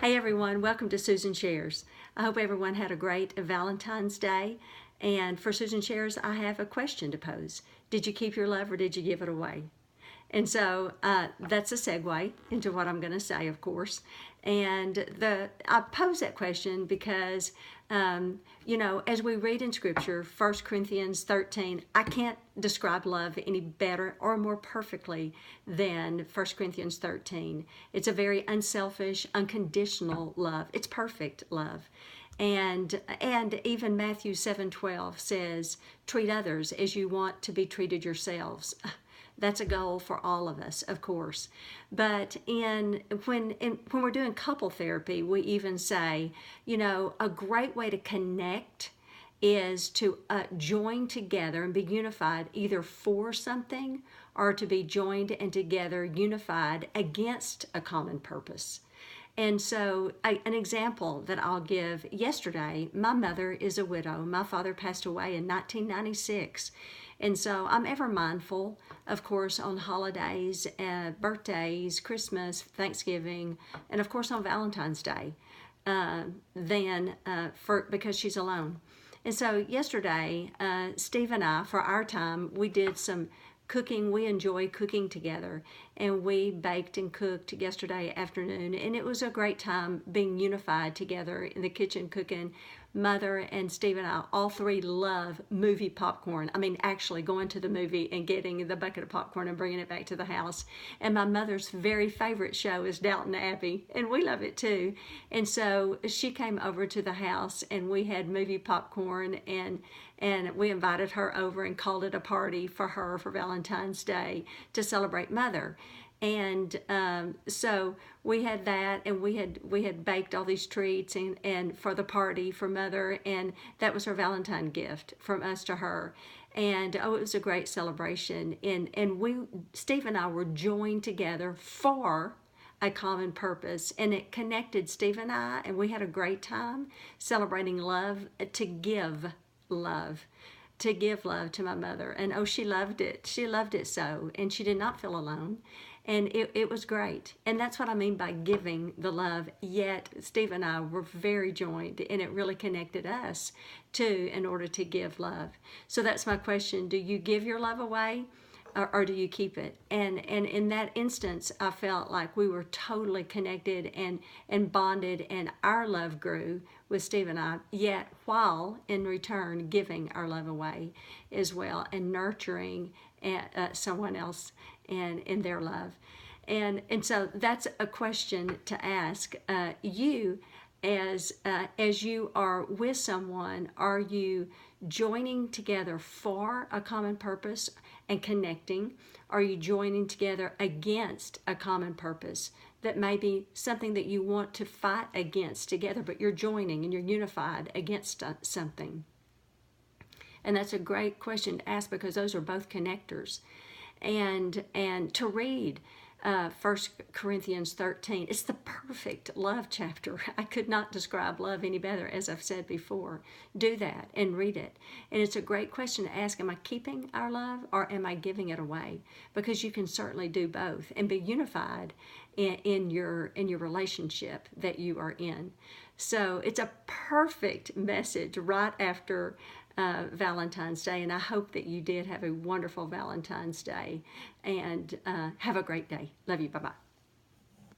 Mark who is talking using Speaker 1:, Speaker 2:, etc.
Speaker 1: Hey everyone, welcome to Susan Shares. I hope everyone had a great Valentine's Day. And for Susan Shares, I have a question to pose. Did you keep your love or did you give it away? And so that's a segue into what I'm going to say, of course. And I pose that question because, as we read in Scripture, 1 Corinthians 13, I can't describe love any better or more perfectly than 1 Corinthians 13. It's a very unselfish, unconditional love. It's perfect love. And even Matthew 7:12 says, treat others as you want to be treated yourselves. That's a goal for all of us, of course. But when we're doing couple therapy, we even say, a great way to connect is to join together and be unified either for something or to be joined and together unified against a common purpose. And so an example that I'll give, yesterday, my mother is a widow. My father passed away in 1996. And so I'm ever mindful, of course, on holidays, birthdays, Christmas, Thanksgiving, and of course on Valentine's Day, because she's alone. And so yesterday, Steve and I, for our time, we did some cooking. We enjoy cooking together, and we baked and cooked yesterday afternoon, and it was a great time being unified together in the kitchen cooking. Mother and Steve and I, all three love movie popcorn. I mean, actually going to the movie and getting the bucket of popcorn and bringing it back to the house. And my mother's very favorite show is Downton Abbey, and we love it too. And so she came over to the house, and we had movie popcorn, and we invited her over and called it a party for her for Valentine's Day to celebrate Mother. And so we had that, and we had baked all these treats and for the party for Mother, and that was her Valentine gift from us to her. And it was a great celebration. And Steve and I were joined together for a common purpose, and it connected Steve and I, and we had a great time celebrating love, to give love to my mother. And oh, she loved it. She loved it so, and she did not feel alone. And it was great. And that's what I mean by giving the love. Yet Steve and I were very joined, and it really connected us too in order to give love. So that's my question. Do you give your love away, or do you keep it? And in that instance, I felt like we were totally connected and bonded, and our love grew with Steve and I, yet while in return giving our love away as well, and nurturing someone else and in their love. And so that's a question to ask you as you are with someone. Are you joining together for a common purpose and connecting? Are you joining together against a common purpose that may be something that you want to fight against together, but you're joining and you're unified against something? And that's a great question to ask, because those are both connectors. And to read 1 Corinthians 13. It's the perfect love chapter. I could not describe love any better, as I've said before. Do that and read it. And it's a great question to ask, am I keeping our love or am I giving it away? Because you can certainly do both and be unified in your relationship that you are in. So it's a perfect message right after Valentine's Day, and I hope that you did have a wonderful Valentine's Day, and have a great day. Love you. Bye-bye.